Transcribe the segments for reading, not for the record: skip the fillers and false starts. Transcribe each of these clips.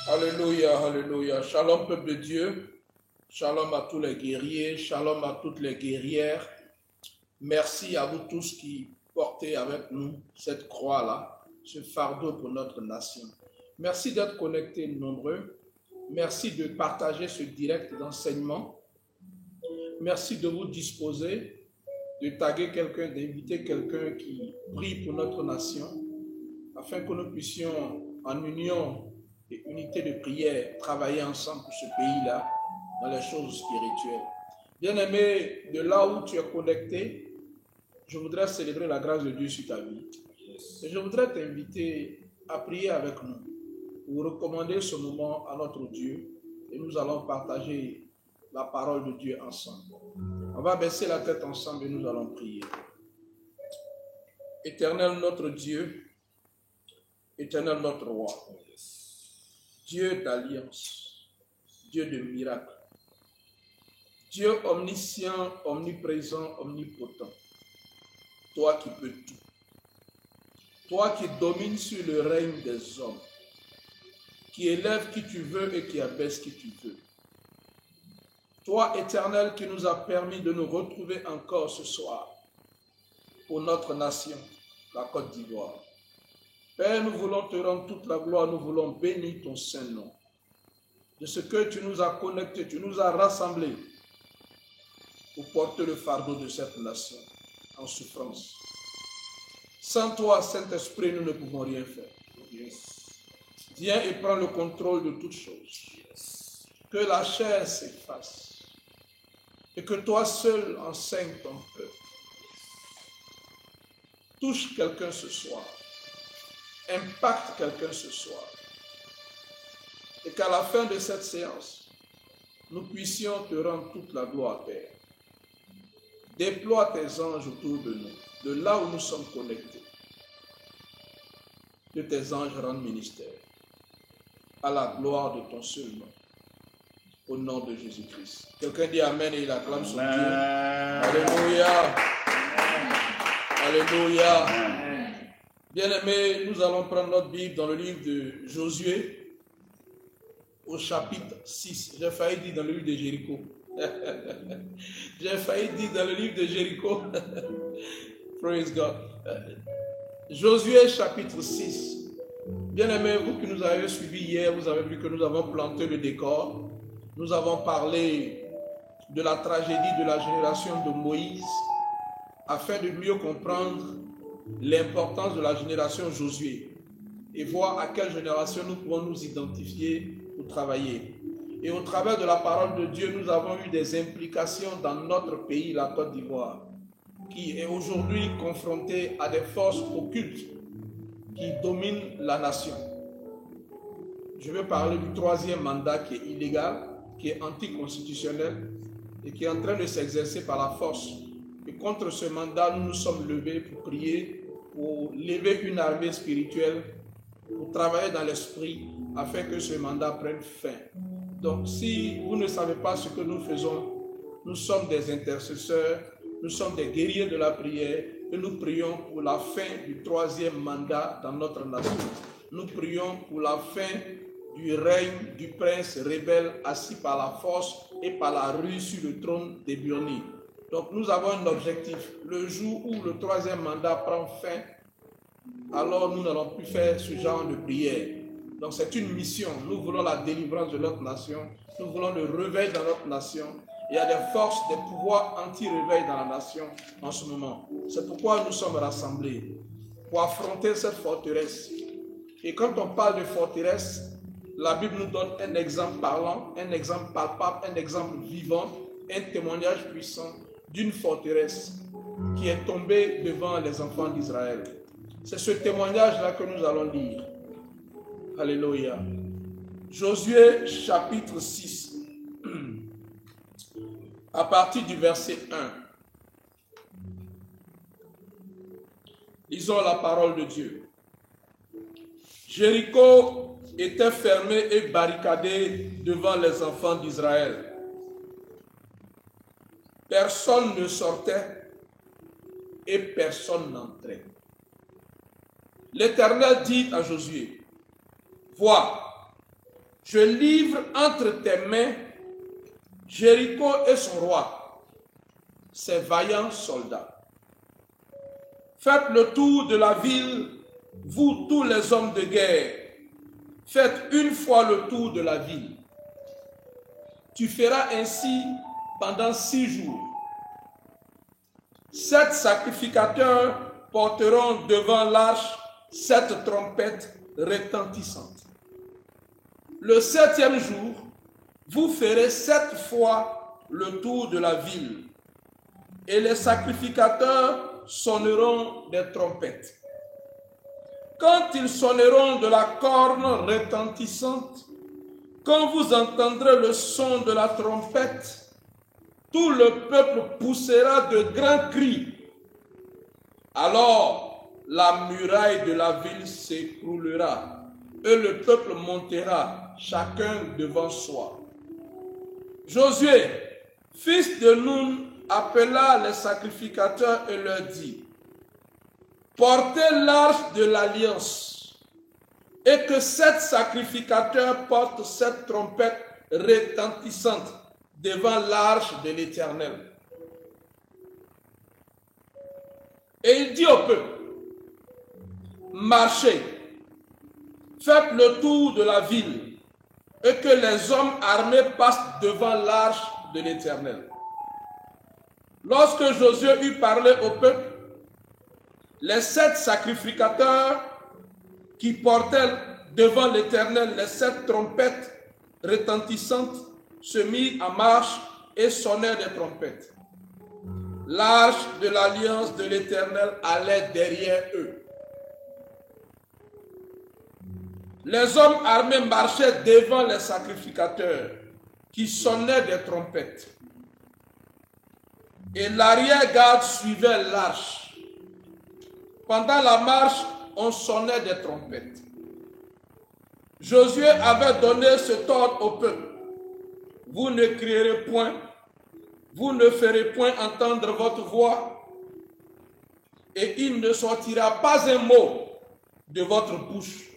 Alléluia, alléluia. Shalom, peuple de Dieu. Shalom à tous les guerriers. Shalom à toutes les guerrières. Merci à vous tous qui portez avec nous cette croix-là, ce fardeau pour notre nation. Merci d'être connectés nombreux. Merci de partager ce direct d'enseignement. Merci de vous disposer, de taguer quelqu'un, d'inviter quelqu'un qui prie pour notre nation, afin que nous puissions, en union et unité de prière, travailler ensemble pour ce pays-là, dans les choses spirituelles. Bien-aimé, de là où tu es connecté, je voudrais célébrer la grâce de Dieu sur ta vie. Et je voudrais t'inviter à prier avec nous, pour recommander ce moment à notre Dieu, et nous allons partager la parole de Dieu ensemble. On va baisser la tête ensemble et nous allons prier. Éternel notre Dieu, éternel notre roi, Dieu d'alliance, Dieu de miracles, Dieu omniscient, omniprésent, omnipotent, toi qui peux tout, toi qui domines sur le règne des hommes, qui élève qui tu veux et qui abaisse qui tu veux. Toi, Éternel, qui nous a permis de nous retrouver encore ce soir pour notre nation, la Côte d'Ivoire. Père, nous voulons te rendre toute la gloire, nous voulons bénir ton Saint-Nom. De ce que tu nous as connectés, tu nous as rassemblés pour porter le fardeau de cette nation en souffrance. Sans toi, Saint-Esprit, nous ne pouvons rien faire. Viens et prends le contrôle de toutes choses. Que la chair s'efface et que toi seul enseigne ton peuple. Touche quelqu'un ce soir. Impacte quelqu'un ce soir. Et qu'à la fin de cette séance, nous puissions te rendre toute la gloire, Père. Déploie tes anges autour de nous, de là où nous sommes connectés. Que tes anges rendent ministère. À la gloire de ton seul nom. Au nom de Jésus-Christ. Quelqu'un dit Amen et il acclame son Dieu. Alléluia. Alléluia. Bien-aimés, nous allons prendre notre Bible dans le livre de Josué, au chapitre 6. J'ai failli dire dans le livre de Jéricho. J'ai failli dire dans le livre de Jéricho. Praise God. Josué, chapitre 6. Bien-aimés, vous qui nous avez suivis hier, vous avez vu que nous avons planté le décor. Nous avons parlé de la tragédie de la génération de Moïse, afin de mieux comprendre l'importance de la génération Josué et voir à quelle génération nous pouvons nous identifier pour travailler. Et au travers de la parole de Dieu, nous avons eu des implications dans notre pays, la Côte d'Ivoire, qui est aujourd'hui confrontée à des forces occultes qui dominent la nation. Je veux parler du troisième mandat qui est illégal, qui est anticonstitutionnel et qui est en train de s'exercer par la force. Et contre ce mandat, nous nous sommes levés pour prier, pour lever une armée spirituelle, pour travailler dans l'esprit, afin que ce mandat prenne fin. Donc, si vous ne savez pas ce que nous faisons, nous sommes des intercesseurs Nous sommes des guerriers de la prière et nous prions pour la fin du 3e mandat dans notre nation. Nous prions pour la fin du règne du prince rebelle assis par la force et par la ruse sur le trône des Bioni. Donc nous avons un objectif. Le jour où le 3e mandat prend fin, alors nous n'allons plus faire ce genre de prière. Donc c'est une mission. Nous voulons la délivrance de notre nation. Nous voulons le réveil dans notre nation. Il y a des forces, des pouvoirs anti-réveil dans la nation en ce moment. C'est pourquoi nous sommes rassemblés pour affronter cette forteresse. Et quand on parle de forteresse, la Bible nous donne un exemple parlant, un exemple palpable, un exemple vivant, un témoignage puissant d'une forteresse qui est tombée devant les enfants d'Israël. C'est ce témoignage-là que nous allons lire. Alléluia. Josué chapitre 6. À partir du verset 1. Lisons la parole de Dieu. Jéricho était fermé et barricadé devant les enfants d'Israël. Personne ne sortait et personne n'entrait. L'Éternel dit à Josué, « Vois, je livre entre tes mains Jéricho et son roi, ses vaillants soldats. Faites le tour de la ville, vous tous les hommes de guerre. Faites une fois le tour de la ville. Tu feras ainsi pendant 6 jours. 7 sacrificateurs porteront devant l'arche 7 trompettes retentissantes. Le 7e jour, vous ferez 7 fois le tour de la ville, et les sacrificateurs sonneront des trompettes. Quand ils sonneront de la corne retentissante, quand vous entendrez le son de la trompette, tout le peuple poussera de grands cris. Alors la muraille de la ville s'écroulera et le peuple montera, chacun devant soi. Josué, fils de Nun, appela les sacrificateurs et leur dit, portez l'arche de l'alliance et que 7 sacrificateurs portent 7 trompettes retentissantes devant l'arche de l'Éternel. Et il dit au peuple, marchez, faites le tour de la ville et que les hommes armés passent devant l'arche de l'Éternel. Lorsque Josué eut parlé au peuple, les 7 sacrificateurs qui portaient devant l'Éternel les 7 trompettes retentissantes se mirent en marche et sonnèrent des trompettes. L'arche de l'alliance de l'Éternel allait derrière eux. Les hommes armés marchaient devant les sacrificateurs qui sonnaient des trompettes. Et l'arrière-garde suivait l'arche. Pendant la marche, on sonnait des trompettes. Josué avait donné cet ordre au peuple. Vous ne crierez point, vous ne ferez point entendre votre voix, et il ne sortira pas un mot de votre bouche,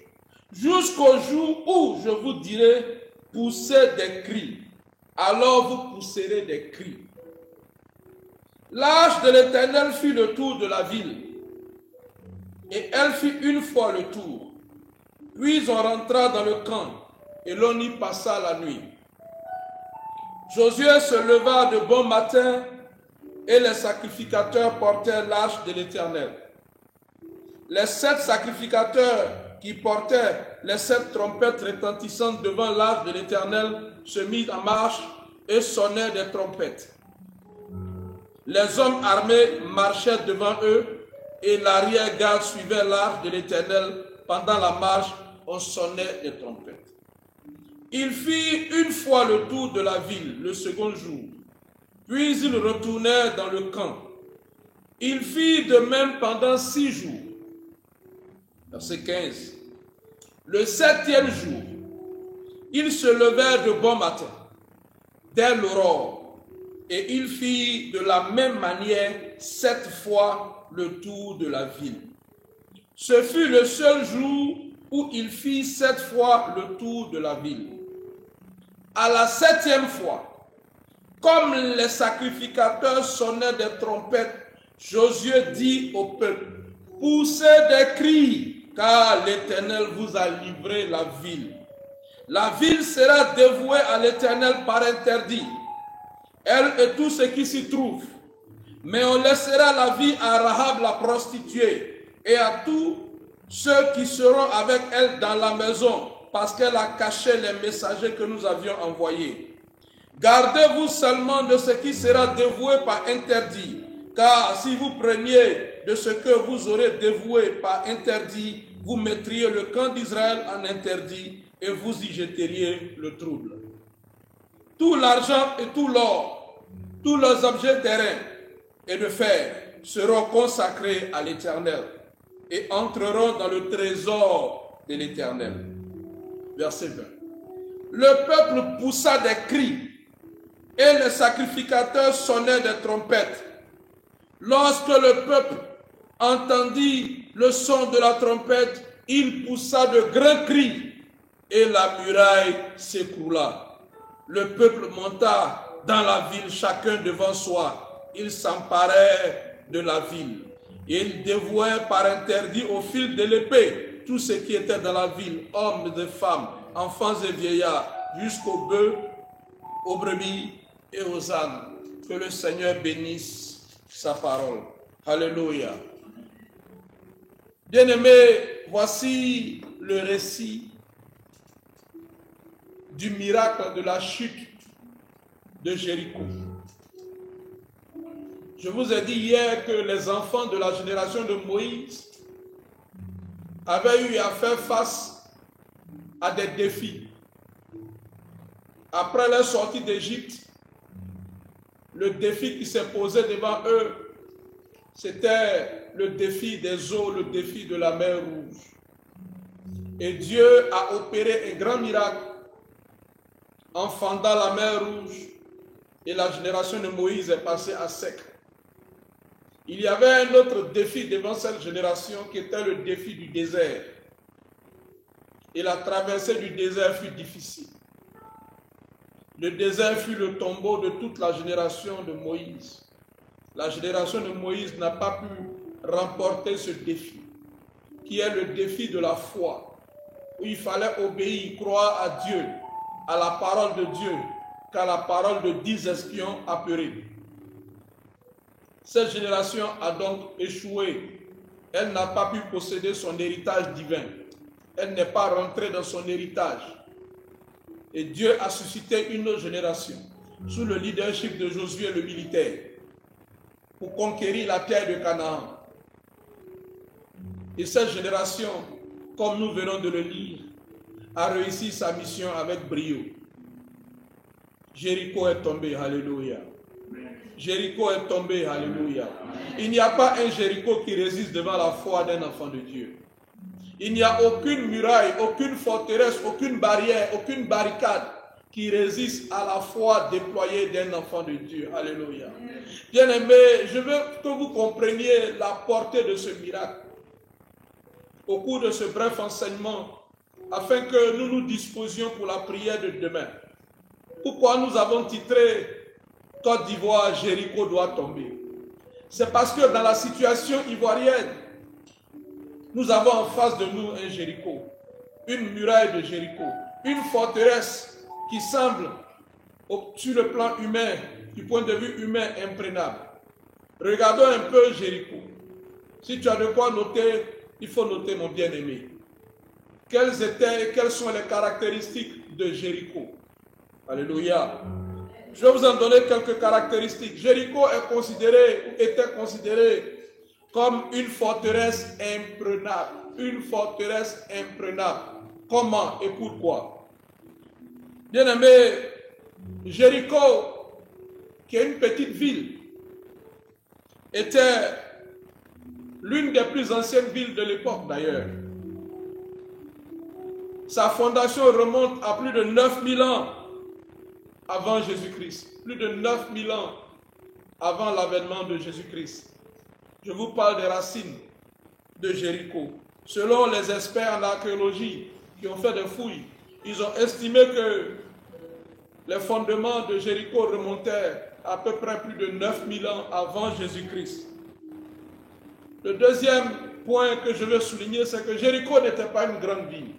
jusqu'au jour où je vous dirai, poussez des cris. Alors vous pousserez des cris. L'arche de l'Éternel fit le tour de la ville, et elle fit une fois le tour. Puis on rentra dans le camp, et l'on y passa la nuit. Josué se leva de bon matin, et les sacrificateurs portèrent l'arche de l'Éternel. Les 7 sacrificateurs qui portaient les 7 trompettes retentissantes devant l'arche de l'Éternel se mirent en marche et sonnèrent des trompettes. Les hommes armés marchaient devant eux et l'arrière-garde suivait l'arche de l'Éternel. Pendant la marche, on sonnait des trompettes. Ils firent une fois le tour de la ville le second jour, puis ils retournèrent dans le camp. Ils firent de même pendant 6 jours. Verset 15. Le 7e jour, ils se levèrent de bon matin, dès l'aurore, Et il fit de la même manière 7 fois le tour de la ville. Ce fut le seul jour où il fit 7 fois le tour de la ville. À la 7e fois, comme les sacrificateurs sonnaient des trompettes, Josué dit au peuple, « Poussez des cris, car l'Éternel vous a livré la ville. La ville sera dévouée à l'Éternel par interdit, elle et tout ce qui s'y trouve. Mais on laissera la vie à Rahab la prostituée et à tous ceux qui seront avec elle dans la maison, parce qu'elle a caché les messagers que nous avions envoyés. Gardez-vous seulement de ce qui sera dévoué par interdit, car si vous preniez de ce que vous aurez dévoué par interdit, vous mettriez le camp d'Israël en interdit et vous y jeteriez le trouble. Tout l'argent et tout l'or, tous les objets terrestres et de fer seront consacrés à l'Éternel et entreront dans le trésor de l'Éternel. Verset 20. Le peuple poussa des cris et les sacrificateurs sonnaient des trompettes. Lorsque le peuple entendit le son de la trompette, il poussa de grands cris et la muraille s'écroula. Le peuple monta dans la ville, chacun devant soi. Ils s'emparaient de la ville. Et ils dévouaient par interdit au fil de l'épée tout ce qui était dans la ville, hommes et femmes, enfants et vieillards, jusqu'aux bœufs, aux brebis et aux ânes. Que le Seigneur bénisse sa parole. Alléluia. Bien-aimés, voici le récit du miracle de la chute de Jéricho. Je vous ai dit hier que les enfants de la génération de Moïse avaient eu à faire face à des défis. Après leur sortie d'Égypte, le défi qui s'est posé devant eux, c'était le défi des eaux, le défi de la mer Rouge. Et Dieu a opéré un grand miracle en fendant la mer Rouge et la génération de Moïse est passée à sec. Il y avait un autre défi devant cette génération qui était le défi du désert. Et la traversée du désert fut difficile. Le désert fut le tombeau de toute la génération de Moïse. La génération de Moïse n'a pas pu remporter ce défi, qui est le défi de la foi, où il fallait obéir, croire à Dieu, à la parole de Dieu, qu'à la parole de 10 espions apeurés. Cette génération a donc échoué. Elle n'a pas pu posséder son héritage divin. Elle n'est pas rentrée dans son héritage. Et Dieu a suscité une autre génération, sous le leadership de Josué le militaire, pour conquérir la terre de Canaan. Et cette génération, comme nous venons de le lire, a réussi sa mission avec brio. Jéricho est tombé, alléluia. Jéricho est tombé, alléluia. Il n'y a pas un Jéricho qui résiste devant la foi d'un enfant de Dieu. Il n'y a aucune muraille, aucune forteresse, aucune barrière, aucune barricade qui résiste à la foi déployée d'un enfant de Dieu. Alléluia. Bien-aimés, je veux que vous compreniez la portée de ce miracle au cours de ce bref enseignement, afin que nous nous disposions pour la prière de demain. Pourquoi nous avons titré Côte d'Ivoire, Jéricho doit tomber? C'est parce que dans la situation ivoirienne, nous avons en face de nous un Jéricho, une muraille de Jéricho, une forteresse qui semble, sur le plan humain, du point de vue humain, imprenable. Regardons un peu Jéricho. Si tu as de quoi noter, il faut noter, mon bien-aimé. Quelles sont les caractéristiques de Jéricho? Alléluia. Je vais vous en donner quelques caractéristiques. Jéricho était considéré comme une forteresse imprenable. Une forteresse imprenable. Comment et pourquoi? Bien-aimé, Jéricho, qui est une petite ville, était l'une des plus anciennes villes de l'époque d'ailleurs. Sa fondation remonte à plus de 9000 ans avant Jésus-Christ. Plus de 9000 ans avant l'avènement de Jésus-Christ. Je vous parle des racines de Jéricho. Selon les experts en archéologie qui ont fait des fouilles, ils ont estimé que les fondements de Jéricho remontaient à peu près plus de 9000 ans avant Jésus-Christ. Le deuxième point que je veux souligner, c'est que Jéricho n'était pas une grande ville.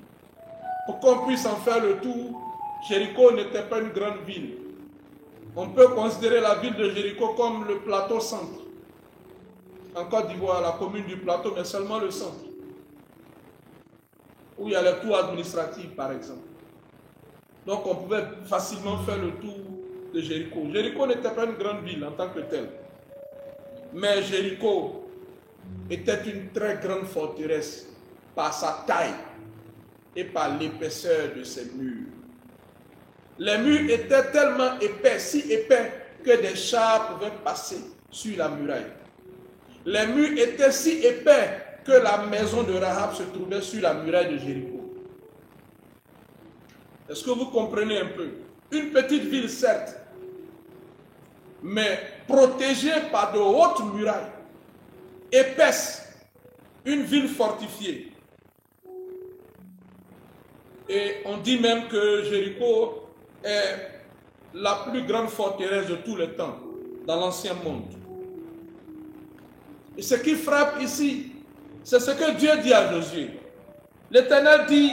Pour qu'on puisse en faire le tour, Jéricho n'était pas une grande ville. On peut considérer la ville de Jéricho comme le plateau centre. En Côte d'Ivoire, la commune du plateau, mais seulement le centre. Où il y a les tours administratifs, par exemple. Donc on pouvait facilement faire le tour de Jéricho. Jéricho n'était pas une grande ville en tant que telle. Mais Jéricho était une très grande forteresse par sa taille et par l'épaisseur de ses murs. Les murs étaient tellement épais, si épais, que des chars pouvaient passer sur la muraille. Les murs étaient si épais que la maison de Rahab se trouvait sur la muraille de Jéricho. Est-ce que vous comprenez un peu? Une petite ville, certes, mais protégée par de hautes murailles, épaisses, une ville fortifiée. Et on dit même que Jéricho est la plus grande forteresse de tous les temps dans l'ancien monde. Et ce qui frappe ici, c'est ce que Dieu dit à Josué. L'Éternel dit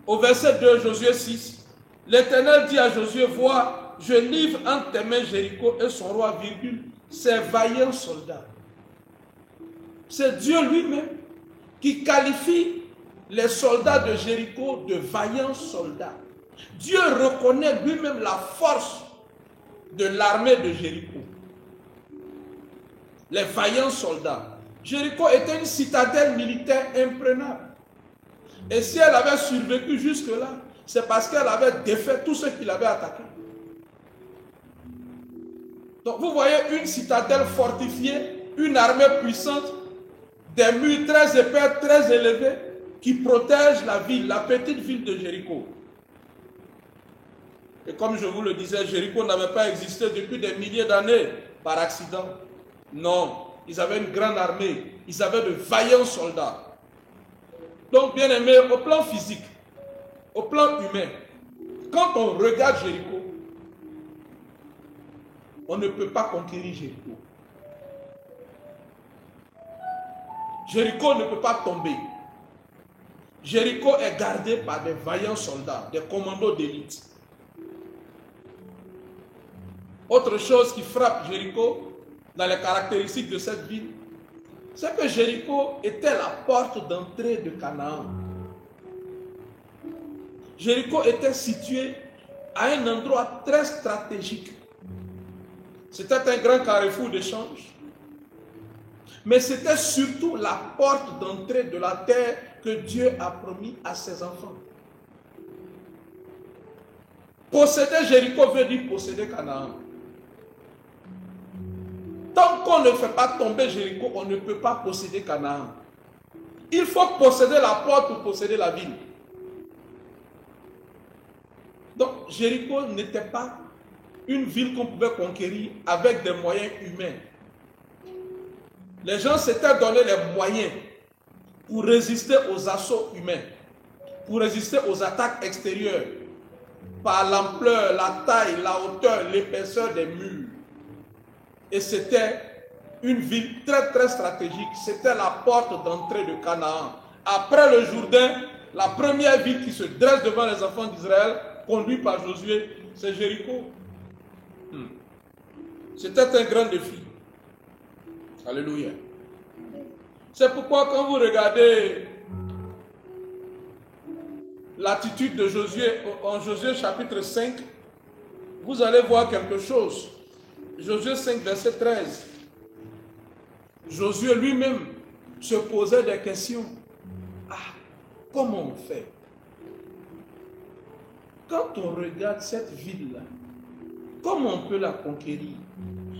au verset 2, Josué 6, l'Éternel dit à Josué, vois, je livre entre tes mains Jéricho et son roi, virgule, ses vaillants soldats. C'est Dieu lui-même qui qualifie les soldats de Jéricho de vaillants soldats. Dieu reconnaît lui-même la force de l'armée de Jéricho. Les vaillants soldats. Jéricho était une citadelle militaire imprenable. Et si elle avait survécu jusque-là, c'est parce qu'elle avait défait tous ceux qui l'avaient attaqué. Donc vous voyez une citadelle fortifiée, une armée puissante, des murs très épais, très élevés, qui protègent la ville, la petite ville de Jéricho. Et comme je vous le disais, Jéricho n'avait pas existé depuis des milliers d'années par accident. Non, ils avaient une grande armée, ils avaient de vaillants soldats. Donc, bien aimé, au plan physique, au plan humain, quand on regarde Jéricho, on ne peut pas conquérir Jéricho. Jéricho ne peut pas tomber. Jéricho est gardé par des vaillants soldats, des commandos d'élite. Autre chose qui frappe Jéricho dans les caractéristiques de cette ville, c'est que Jéricho était la porte d'entrée de Canaan. Jéricho était situé à un endroit très stratégique. C'était un grand carrefour d'échange, mais c'était surtout la porte d'entrée de la terre que Dieu a promis à ses enfants. Posséder Jéricho veut dire posséder Canaan. Tant qu'on ne fait pas tomber Jéricho, on ne peut pas posséder Canaan. Il faut posséder la porte pour posséder la ville. Donc Jéricho n'était pas une ville qu'on pouvait conquérir avec des moyens humains. Les gens s'étaient donné les moyens pour résister aux assauts humains, pour résister aux attaques extérieures, par l'ampleur, la taille, la hauteur, l'épaisseur des murs. Et c'était une ville très très stratégique. C'était la porte d'entrée de Canaan. Après le Jourdain, la première ville qui se dresse devant les enfants d'Israël, conduite par Josué, c'est Jéricho. C'était un grand défi. Alléluia. C'est pourquoi quand vous regardez l'attitude de Josué, en Josué chapitre 5, vous allez voir quelque chose. Josué 5, verset 13. Josué lui-même se posait des questions. Ah, comment on fait? Quand on regarde cette ville-là, comment on peut la conquérir?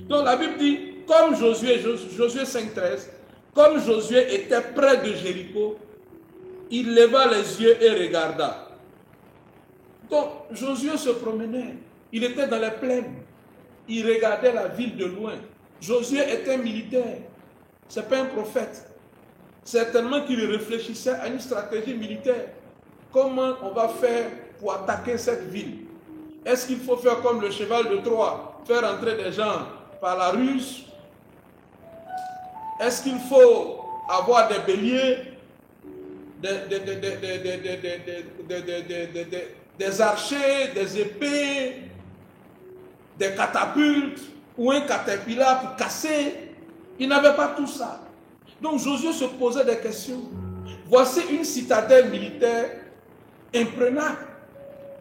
Donc la Bible dit, comme Josué 5, 13, comme Josué était près de Jéricho, il leva les yeux et regarda. Donc, Josué se promenait. Il était dans les plaines. Il regardait la ville de loin. Josué était militaire. Ce n'est pas un prophète. Certainement qu'il réfléchissait à une stratégie militaire. Comment on va faire pour attaquer cette ville? Est-ce qu'il faut faire comme le cheval de Troie, faire entrer des gens par la ruse? Est-ce qu'il faut avoir des béliers, des archers, des épées, des catapultes ou un caterpillar pour casser? Il n'avait pas tout ça. Donc Josué se posait des questions. Voici une citadelle militaire imprenable,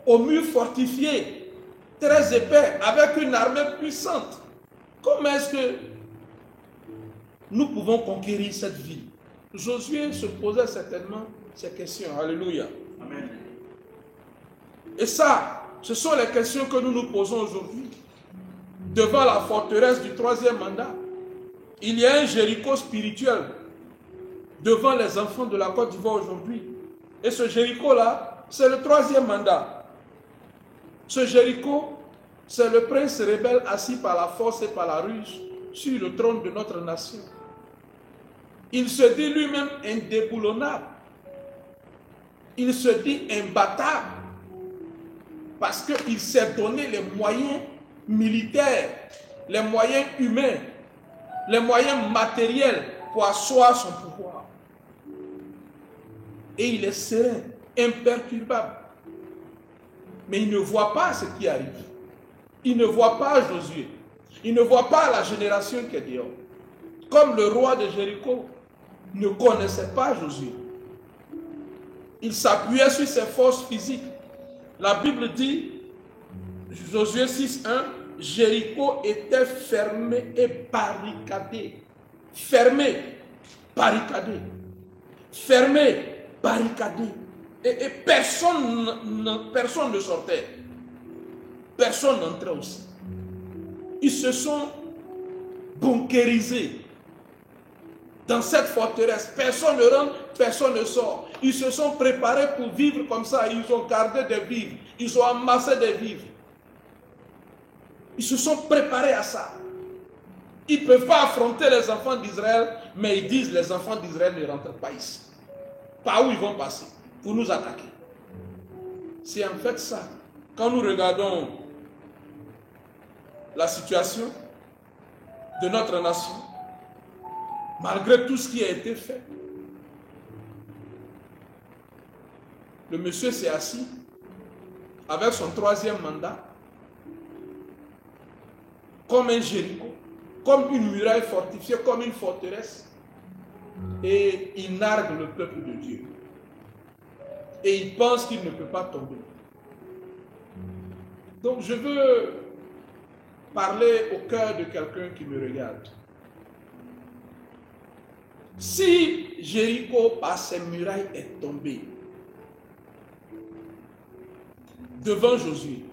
aux murs fortifiés, très épais, avec une armée puissante. Comment est-ce que nous pouvons conquérir cette ville? Josué se posait certainement ces questions. Alléluia. Amen. Et ça, ce sont les questions que nous nous posons aujourd'hui. Devant la forteresse du troisième mandat, il y a un Jéricho spirituel devant les enfants de la Côte d'Ivoire aujourd'hui. Et ce Jéricho-là, c'est le troisième mandat. Ce Jéricho, c'est le prince rebelle assis par la force et par la ruse sur le trône de notre nation. Il se dit lui-même indéboulonnable. Il se dit imbattable. Parce qu'il s'est donné les moyens militaires, les moyens humains, les moyens matériels pour asseoir son pouvoir. Et il est serein, imperturbable. Mais il ne voit pas ce qui arrive. Il ne voit pas Josué. Il ne voit pas la génération qui est dehors. Comme le roi de Jéricho ne connaissait pas Josué. Il s'appuyait sur ses forces physiques. La Bible dit, Josué 6:1, Jéricho était fermé et barricadé. Fermé, barricadé. Fermé, barricadé. Et personne ne sortait. Personne n'entrait aussi. Ils se sont bunkérisés dans cette forteresse. Personne ne rentre, personne ne sort. Ils se sont préparés pour vivre comme ça. Ils ont gardé des vivres. Ils ont amassé des vivres. Ils se sont préparés à ça. Ils ne peuvent pas affronter les enfants d'Israël, mais ils disent les enfants d'Israël ne rentrent pas ici. Par où ils vont passer pour nous attaquer? C'est en fait ça. Quand nous regardons la situation de notre nation, malgré tout ce qui a été fait, le monsieur s'est assis avec son troisième mandat, comme un Jéricho, comme une muraille fortifiée, comme une forteresse, et il nargue le peuple de Dieu. Et il pense qu'il ne peut pas tomber. Donc je veux parler au cœur de quelqu'un qui me regarde. Si Jéricho, par ses murailles, est tombé devant Josué,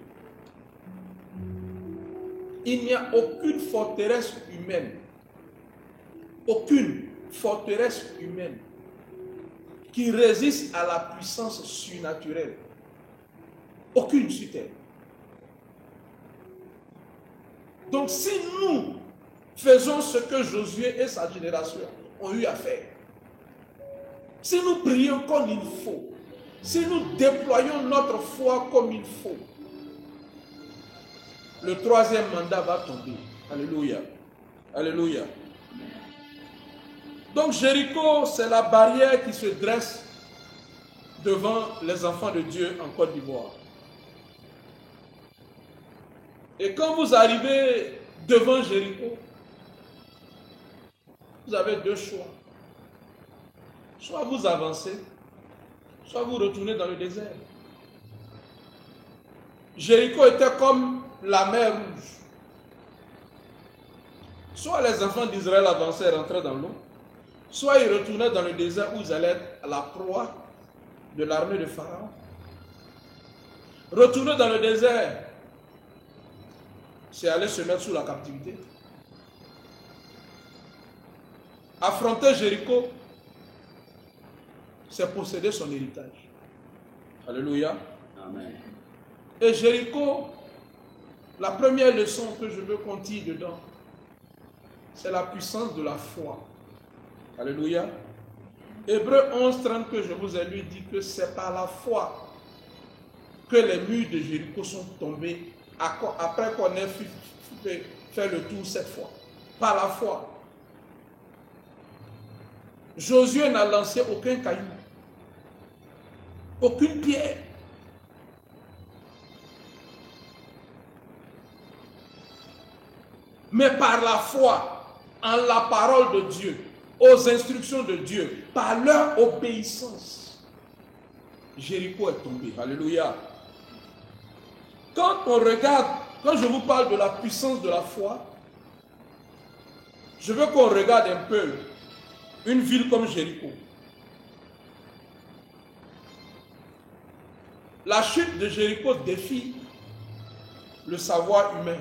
il n'y a aucune forteresse humaine, aucune forteresse humaine qui résiste à la puissance surnaturelle. Aucune sur terre. Donc si nous faisons ce que Josué et sa génération ont eu à faire, si nous prions comme il faut, si nous déployons notre foi comme il faut, le troisième mandat va tomber. Alléluia. Alléluia. Donc Jéricho, c'est la barrière qui se dresse devant les enfants de Dieu en Côte d'Ivoire. Et quand vous arrivez devant Jéricho, vous avez deux choix. Soit vous avancez, soit vous retournez dans le désert. Jéricho était comme la mer Rouge. Soit les enfants d'Israël avançaient et rentraient dans l'eau, soit ils retournaient dans le désert où ils allaient être à la proie de l'armée de Pharaon. Retourner dans le désert, c'est aller se mettre sous la captivité. Affronter Jéricho, c'est posséder son héritage. Alléluia. Amen. Et Jéricho, la première leçon que je veux qu'on tire dedans, c'est la puissance de la foi. Alléluia. Hébreux 11, 30 que je vous ai lu dit que c'est par la foi que les murs de Jéricho sont tombés après qu'on ait fait le tour cette fois. Par la foi. Josué n'a lancé aucun caillou, aucune pierre. Mais par la foi, en la parole de Dieu, aux instructions de Dieu, par leur obéissance, Jéricho est tombé. Alléluia. Quand on regarde, quand je vous parle de la puissance de la foi, je veux qu'on regarde un peu une ville comme Jéricho. La chute de Jéricho défie le savoir humain,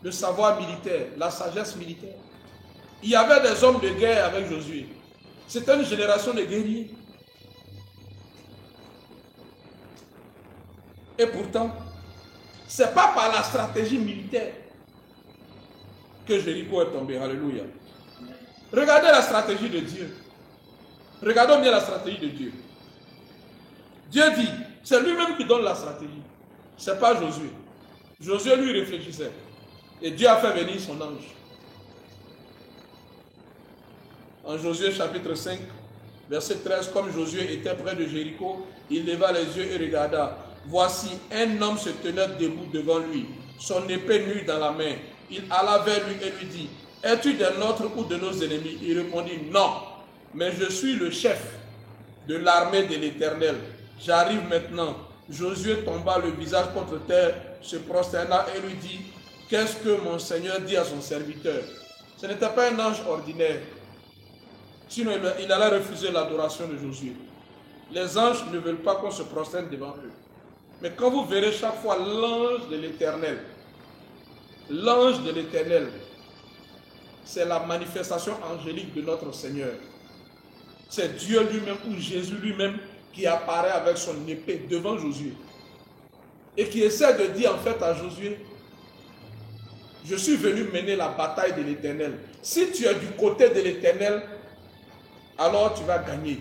le savoir militaire, la sagesse militaire. Il y avait des hommes de guerre avec Josué. C'était une génération de guerriers. Et pourtant, ce n'est pas par la stratégie militaire que Jéricho est tombé. Alléluia. Regardez la stratégie de Dieu. Regardons bien la stratégie de Dieu. Dieu dit, c'est lui-même qui donne la stratégie. Ce n'est pas Josué. Josué lui réfléchissait. Et Dieu a fait venir son ange. En Josué chapitre 5, verset 13, comme Josué était près de Jéricho, il leva les yeux et regarda. Voici, un homme se tenait debout devant lui, son épée nue dans la main. Il alla vers lui et lui dit, es-tu des nôtres ou de nos ennemis? Il répondit, non, mais je suis le chef de l'armée de l'Éternel. J'arrive maintenant. Josué tomba le visage contre terre, se prosterna et lui dit, qu'est-ce que mon Seigneur dit à son serviteur? Ce n'était pas un ange ordinaire. Sinon, il allait refuser l'adoration de Josué. Les anges ne veulent pas qu'on se prosterne devant eux. Mais quand vous verrez chaque fois l'ange de l'Éternel, c'est la manifestation angélique de notre Seigneur. C'est Dieu lui-même ou Jésus lui-même qui apparaît avec son épée devant Josué. Et qui essaie de dire en fait à Josué, je suis venu mener la bataille de l'Éternel. Si tu es du côté de l'Éternel, alors tu vas gagner.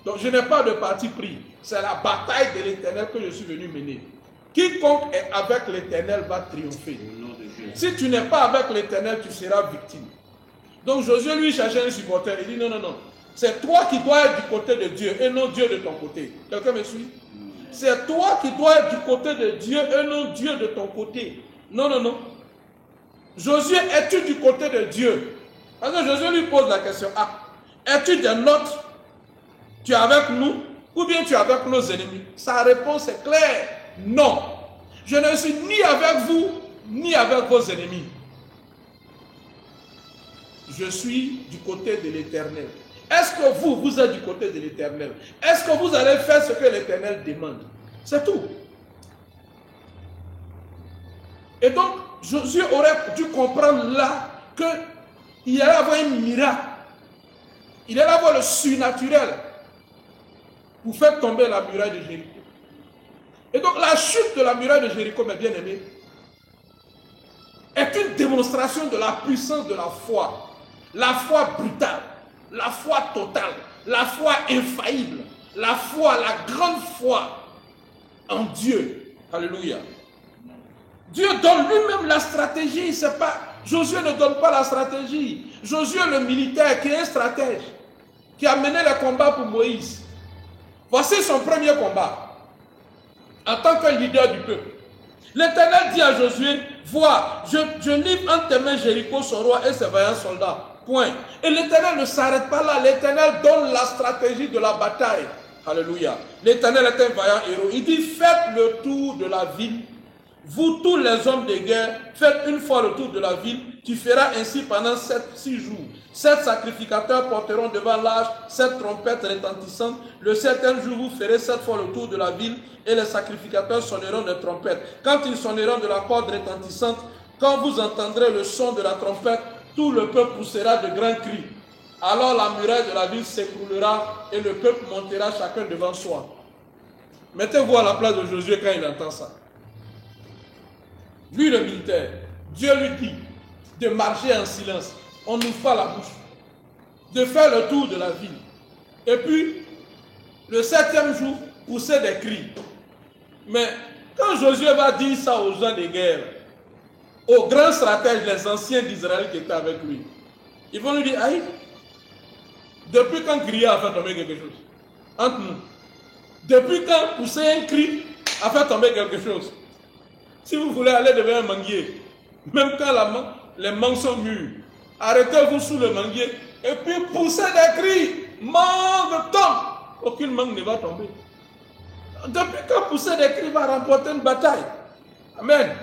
Donc je n'ai pas de parti pris. C'est la bataille de l'Éternel que je suis venu mener. Quiconque est avec l'Éternel va triompher. Si tu n'es pas avec l'Éternel, tu seras victime. Donc Josué lui cherchait un supporter. Il dit non, non, non. C'est toi qui dois être du côté de Dieu et non Dieu de ton côté. Quelqu'un me suit? C'est toi qui dois être du côté de Dieu et non Dieu de ton côté. Non, non, non. Josué, es-tu du côté de Dieu? Parce que Josué lui pose la question. Ah, es-tu des nôtres? Tu es avec nous ou bien tu es avec nos ennemis? Sa réponse est claire. Non. Je ne suis ni avec vous, ni avec vos ennemis. Je suis du côté de l'Éternel. Est-ce que vous êtes du côté de l'Éternel? Est-ce que vous allez faire ce que l'Éternel demande? C'est tout. Et donc, Josué aurait dû comprendre là qu'il allait avoir un miracle. Il allait avoir le surnaturel pour faire tomber la muraille de Jéricho. Et donc, la chute de la muraille de Jéricho, mes bien-aimés, est une démonstration de la puissance de la foi. La foi brutale, la foi totale, la foi infaillible, la foi, la grande foi en Dieu. Alléluia. Dieu donne lui-même la stratégie. C'est pas, Josué ne donne pas la stratégie. Josué, le militaire, qui est un stratège, qui a mené le combat pour Moïse. Voici son premier combat en tant que leader du peuple. L'Éternel dit à Josué, vois, je livre entre tes mains Jéricho, son roi et ses vaillants soldats. Point. Et l'Éternel ne s'arrête pas là. L'Éternel donne la stratégie de la bataille. Alléluia. L'Éternel est un vaillant héros. Il dit, faites le tour de la ville. Vous, tous les hommes de guerre, faites une fois le tour de la ville. Tu feras ainsi pendant 6 jours. 7 sacrificateurs porteront devant l'arche 7 trompettes retentissantes. Le 7e jour, vous ferez 7 fois le tour de la ville et les sacrificateurs sonneront de trompettes. Quand ils sonneront de la corde retentissante, quand vous entendrez le son de la trompette, tout le peuple poussera de grands cris. Alors la muraille de la ville s'écroulera et le peuple montera chacun devant soi. Mettez-vous à la place de Josué quand il entend ça. Lui, le militaire, Dieu lui dit de marcher en silence. On n'ouvre pas la bouche. De faire le tour de la ville. Et puis, le 7e jour, pousser des cris. Mais quand Josué va dire ça aux gens de guerre, aux grands stratèges, les anciens d'Israël qui étaient avec lui, ils vont lui dire, aïe, depuis quand crier a fait tomber quelque chose? Entre nous. Depuis quand pousser un cri a fait tomber quelque chose? Si vous voulez aller devant un manguier, même quand les mangues sont mûres, arrêtez-vous sous le manguier et puis poussez des cris. Mangue tombe. Aucune mangue ne va tomber. Depuis quand pousser des cris va remporter une bataille? Amen.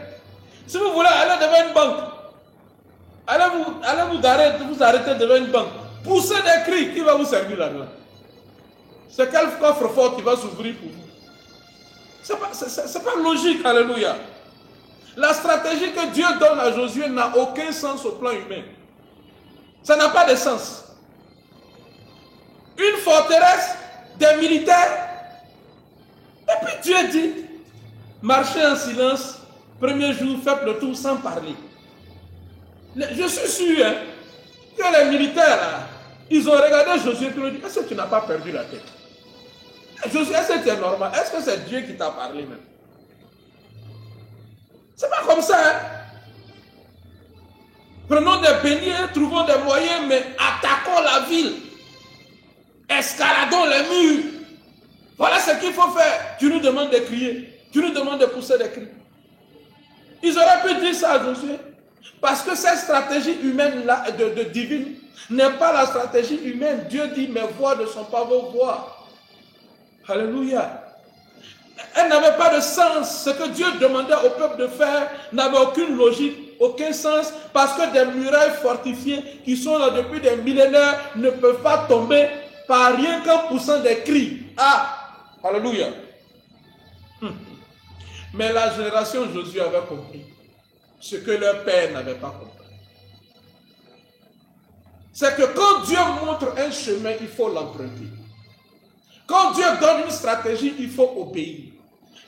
Si vous voulez aller devant une banque, allez vous arrêter devant une banque. Poussez des cris, qui va vous servir là-dedans? C'est quel coffre-fort qui va s'ouvrir pour vous? C'est pas logique, alléluia. La stratégie que Dieu donne à Josué n'a aucun sens au plan humain. Ça n'a pas de sens. Une forteresse, des militaires. Et puis Dieu dit, marchez en silence, premier jour, faites le tour sans parler. Je suis sûr que les militaires, là, ils ont regardé Josué et ils ont dit, est-ce que tu n'as pas perdu la tête? Josué, est-ce que c'est normal? Est-ce que c'est Dieu qui t'a parlé même? C'est pas comme ça, hein? Prenons des beignets, trouvons des moyens, mais attaquons la ville. Escaladons les murs. Voilà ce qu'il faut faire. Tu nous demandes de crier. Tu nous demandes de pousser des cris. Ils auraient pu dire ça à Josué. Parce que cette stratégie humaine-là, de divine, n'est pas la stratégie humaine. Dieu dit, mes voix ne sont pas vos voix. Alléluia. Elle n'avait pas de sens. Ce que Dieu demandait au peuple de faire n'avait aucune logique, aucun sens, parce que des murailles fortifiées qui sont là depuis des millénaires ne peuvent pas tomber par rien qu'en poussant des cris. Ah, alléluia. Mais la génération de Josué avait compris ce que leur père n'avait pas compris. C'est que quand Dieu montre un chemin, il faut l'emprunter. Quand Dieu donne une stratégie, il faut obéir.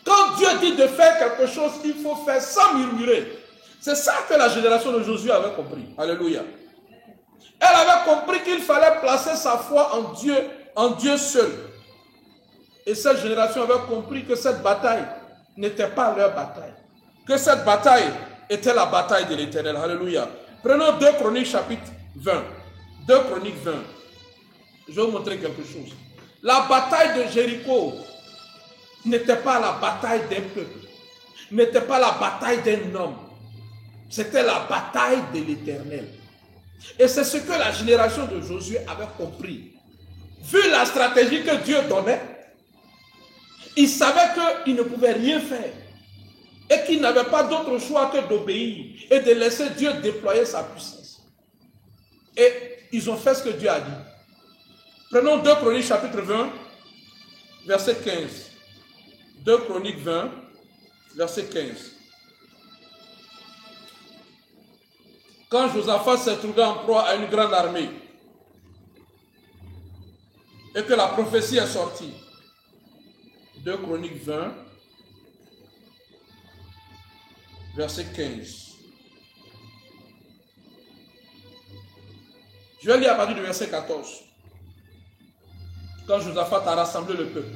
Quand Dieu dit de faire quelque chose, il faut faire sans murmurer. C'est ça que la génération de Josué avait compris. Alléluia. Elle avait compris qu'il fallait placer sa foi en Dieu seul. Et cette génération avait compris que cette bataille n'était pas leur bataille. Que cette bataille était la bataille de l'Éternel. Alléluia. Prenons 2 Chroniques chapitre 20. 2 Chroniques 20. Je vais vous montrer quelque chose. La bataille de Jéricho n'était pas la bataille d'un peuple. N'était pas la bataille d'un homme. C'était la bataille de l'Éternel. Et c'est ce que la génération de Josué avait compris. Vu la stratégie que Dieu donnait, il savait qu'il ne pouvait rien faire. Et qu'il n'avait pas d'autre choix que d'obéir et de laisser Dieu déployer sa puissance. Et ils ont fait ce que Dieu a dit. Prenons 2 Chroniques chapitre 20, verset 15. 2 Chroniques 20, verset 15. Quand Josaphat s'est trouvé en proie à une grande armée et que la prophétie est sortie. 2 Chroniques 20, verset 15. Je vais lire à partir du verset 14. Quand Josaphat a rassemblé le peuple.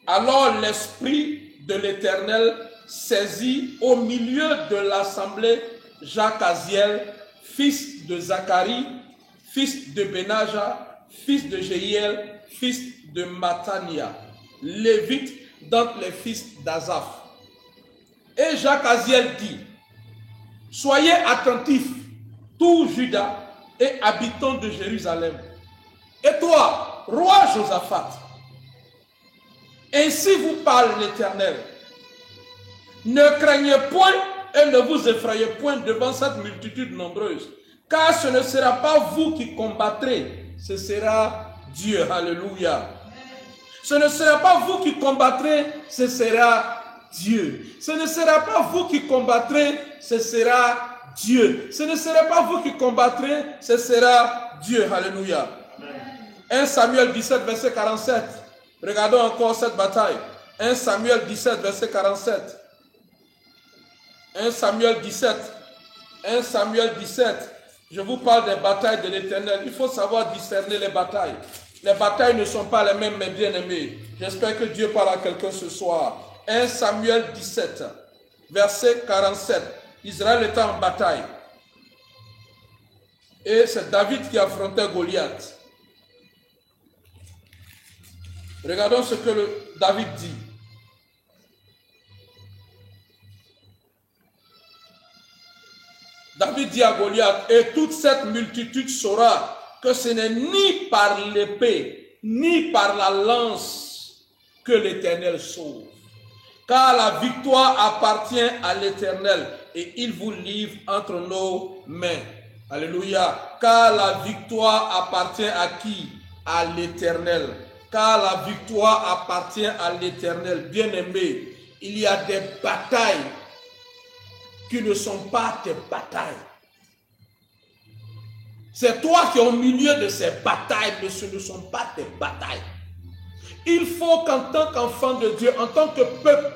Alors l'esprit de l'Éternel saisit au milieu de l'assemblée Jacasiel, fils de Zacharie, fils de Benaja, fils de Jéhiel, fils de Matania, lévite d'entre les fils d'Azaph. Et Jacasiel dit, soyez attentifs, tout Juda et habitants de Jérusalem. Et toi, roi Josaphat, ainsi vous parle l'Éternel. Ne craignez point et ne vous effrayez point devant cette multitude nombreuse, car ce ne sera pas vous qui combattrez, ce sera Dieu. Alléluia. Ce ne sera pas vous qui combattrez, ce sera Dieu. Ce ne sera pas vous qui combattrez, ce sera Dieu. Ce ne sera pas vous qui combattrez, ce sera Dieu. Alléluia. 1 Samuel 17, verset 47. Regardons encore cette bataille. 1 Samuel 17, verset 47. 1 Samuel 17. 1 Samuel 17. Je vous parle des batailles de l'Éternel. Il faut savoir discerner les batailles. Les batailles ne sont pas les mêmes, mes bien-aimés. J'espère que Dieu parle à quelqu'un ce soir. 1 Samuel 17, verset 47. Israël était en bataille. Et c'est David qui affrontait Goliath. Regardons ce que David dit. David dit à Goliath, et toute cette multitude saura que ce n'est ni par l'épée, ni par la lance que l'Éternel sauve. Car la victoire appartient à l'Éternel et il vous livre entre nos mains. Alléluia. Car la victoire appartient à qui? À l'Éternel. Car la victoire appartient à l'Éternel. Bien-aimé, il y a des batailles qui ne sont pas tes batailles. C'est toi qui es au milieu de ces batailles, mais ce ne sont pas tes batailles. Il faut qu'en tant qu'enfant de Dieu, en tant que peuple,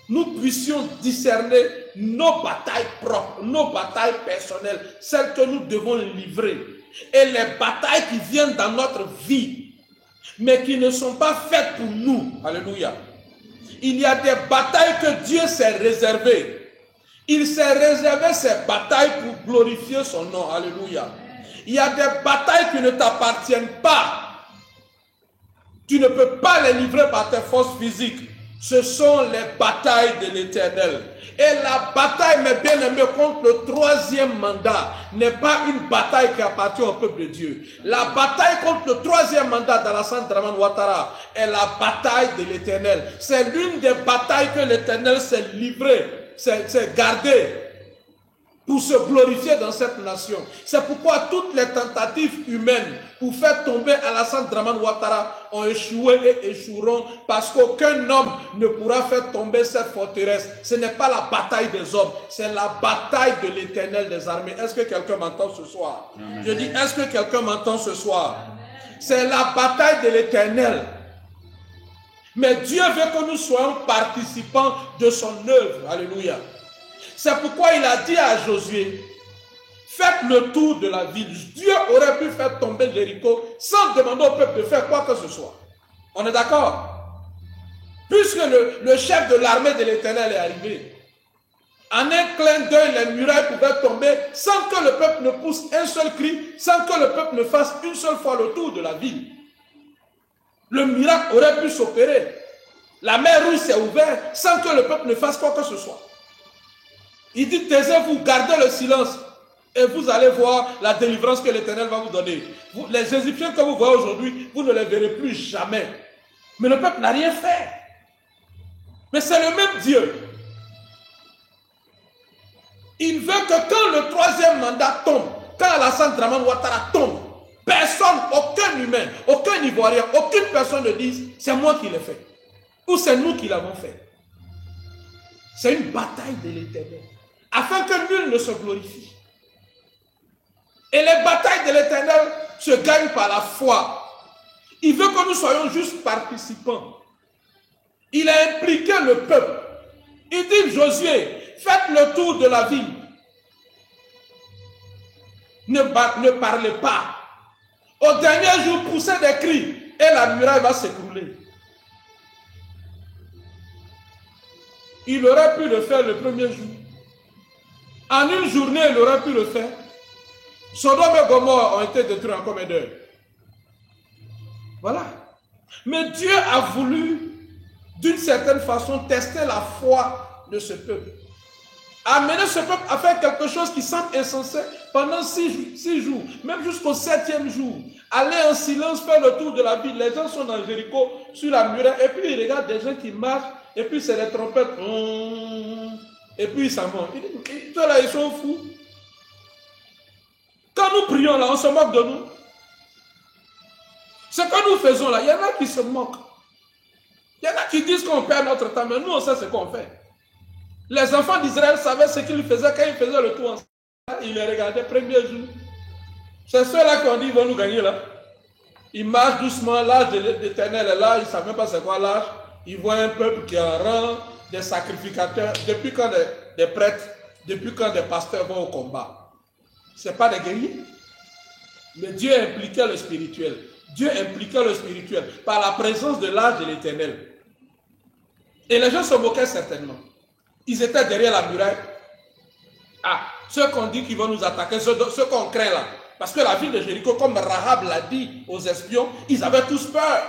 nous puissions discerner nos batailles propres, nos batailles personnelles, celles que nous devons livrer, et les batailles qui viennent dans notre vie, mais qui ne sont pas faites pour nous. Alléluia. Il y a des batailles que Dieu s'est réservées. Il s'est réservé ces batailles pour glorifier son nom. Alléluia. Il y a des batailles qui ne t'appartiennent pas. Tu ne peux pas les livrer par tes forces physiques. Ce sont les batailles de l'Éternel. Et la bataille, mes bien-aimés, contre le troisième mandat n'est pas une bataille qui appartient au peuple de Dieu. La bataille contre le troisième mandat d'Alassane Dramane Ouattara est la bataille de l'Éternel. C'est l'une des batailles que l'Éternel s'est livré, s'est gardé pour se glorifier dans cette nation. C'est pourquoi toutes les tentatives humaines pour faire tomber Alassane Dramane Ouattara ont échoué et échoueront, parce qu'aucun homme ne pourra faire tomber cette forteresse. Ce n'est pas la bataille des hommes, c'est la bataille de l'Éternel des armées. Est-ce que quelqu'un m'entend ce soir? Amen. Je dis, est-ce que quelqu'un m'entend ce soir? C'est la bataille de l'Éternel. Mais Dieu veut que nous soyons participants de son œuvre. Alléluia. C'est pourquoi il a dit à Josué, faites le tour de la ville. Dieu aurait pu faire tomber Jéricho sans demander au peuple de faire quoi que ce soit. On est d'accord? Puisque le chef de l'armée de l'Éternel est arrivé, en un clin d'œil, les murailles pouvaient tomber sans que le peuple ne pousse un seul cri, sans que le peuple ne fasse une seule fois le tour de la ville. Le miracle aurait pu s'opérer. La mer Rouge s'est ouverte sans que le peuple ne fasse quoi que ce soit. Il dit, taisez-vous, gardez le silence et vous allez voir la délivrance que l'Éternel va vous donner. Les Égyptiens que vous voyez aujourd'hui, vous ne les verrez plus jamais. Mais le peuple n'a rien fait. Mais c'est le même Dieu. Il veut que quand le troisième mandat tombe, quand Alassane Dramane Ouattara tombe, personne, aucun humain, aucun Ivoirien, aucune personne ne dise, c'est moi qui l'ai fait. Ou c'est nous qui l'avons fait. C'est une bataille de l'Éternel, afin que nul ne se glorifie. Et les batailles de l'Éternel se gagnent par la foi. Il veut que nous soyons juste participants. Il a impliqué le peuple. Il dit, Josué, faites le tour de la ville. Ne parlez pas. Au dernier jour, poussez des cris et la muraille va s'écrouler. Il aurait pu le faire le premier jour. En une journée, il aurait pu le faire. Sodome et Gomorrhe ont été détruits en combien d'heures? Voilà. Mais Dieu a voulu, d'une certaine façon, tester la foi de ce peuple. Amener ce peuple à faire quelque chose qui semble insensé pendant 6 jours, même jusqu'au 7e jour. Aller en silence, faire le tour de la ville. Les gens sont dans Jéricho, sur la muraille, et puis ils regardent des gens qui marchent, et puis c'est les trompettes. Et puis ils s'en vont. Ils là, ils sont fous. Quand nous prions là, on se moque de nous. Ce que nous faisons là, il y en a qui se moquent. Il y en a qui disent qu'on perd notre temps, mais nous on sait ce qu'on fait. Les enfants d'Israël savaient ce qu'ils faisaient quand ils faisaient le tour ensemble. Ils les regardaient premier jour. C'est ceux-là qui ont dit ils vont nous gagner là. Il marche doucement, l'âge de l'Éternel est là, il ne savent même pas c'est quoi l'âge. Il voit un peuple qui est en rang, des sacrificateurs. Depuis quand des prêtres, depuis quand des pasteurs vont au combat? Ce n'est pas des guerriers. Mais Dieu impliquait le spirituel. Dieu impliquait le spirituel par la présence de l'âge de l'Éternel. Et les gens se moquaient certainement. Ils étaient derrière la muraille. Ah, ceux qu'on dit qu'ils vont nous attaquer, ceux qu'on craint là. Parce que la ville de Jéricho, comme Rahab l'a dit aux espions, ils avaient tous peur.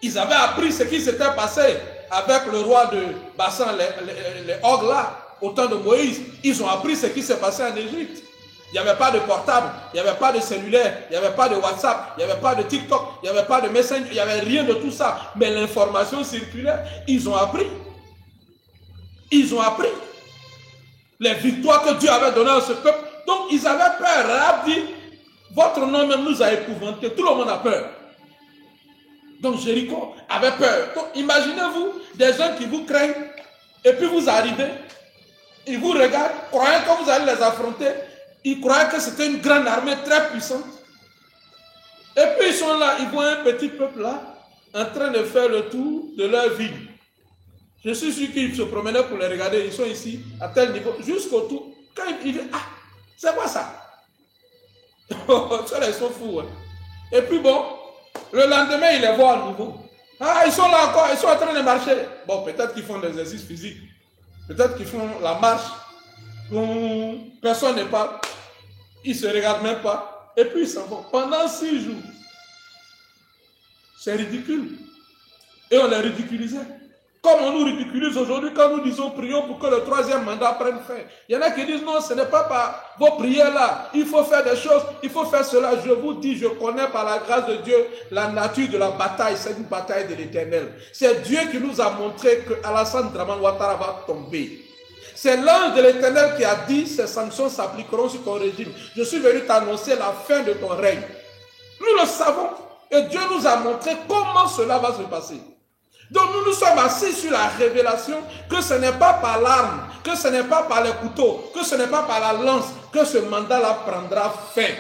Ils avaient appris ce qui s'était passé avec le roi de Bassan, les Og là, au temps de Moïse. Ils ont appris ce qui s'est passé en Égypte. Il n'y avait pas de portable, il n'y avait pas de cellulaire, il n'y avait pas de WhatsApp, il n'y avait pas de TikTok, il n'y avait pas de Messenger, il n'y avait rien de tout ça. Mais l'information circulait, ils ont appris. Ils ont appris les victoires que Dieu avait données à ce peuple. Donc ils avaient peur. Rahab dit, votre nom même nous a épouvantés. Tout le monde a peur. Donc Jéricho avait peur. Donc imaginez-vous des gens qui vous craignent et puis vous arrivez, ils vous regardent, croyant que vous allez les affronter, ils croyaient que c'était une grande armée très puissante. Et puis ils sont là, ils voient un petit peuple là, en train de faire le tour de leur ville. Je suis sûr qu'ils se promenaient pour les regarder, ils sont ici, à tel niveau, jusqu'au tour. Quand ils disent, ah, c'est quoi ça? Ils sont fous. Hein. Et puis bon, le lendemain, ils les voient à nouveau. Ah, ils sont là encore, ils sont en train de marcher. Bon, peut-être qu'ils font des exercices physiques. Peut-être qu'ils font la marche. Personne n'est pas. Ils ne se regardent même pas. Et puis ils s'en vont. Pendant 6 jours. C'est ridicule. Et on les ridiculisait. Comme on nous ridiculise aujourd'hui quand nous disons prions pour que le 3e mandat prenne fin. Il y en a qui disent non, ce n'est pas par vos prières là. Il faut faire des choses, il faut faire cela. Je vous dis, je connais par la grâce de Dieu la nature de la bataille. C'est une bataille de l'Éternel. C'est Dieu qui nous a montré que Alassane Draman Ouattara va tomber. C'est l'ange de l'Éternel qui a dit ces sanctions s'appliqueront sur ton régime. Je suis venu t'annoncer la fin de ton règne. Nous le savons. Et Dieu nous a montré comment cela va se passer. Donc nous sommes assis sur la révélation que ce n'est pas par l'arme, que ce n'est pas par les couteaux, que ce n'est pas par la lance que ce mandat-là prendra fin.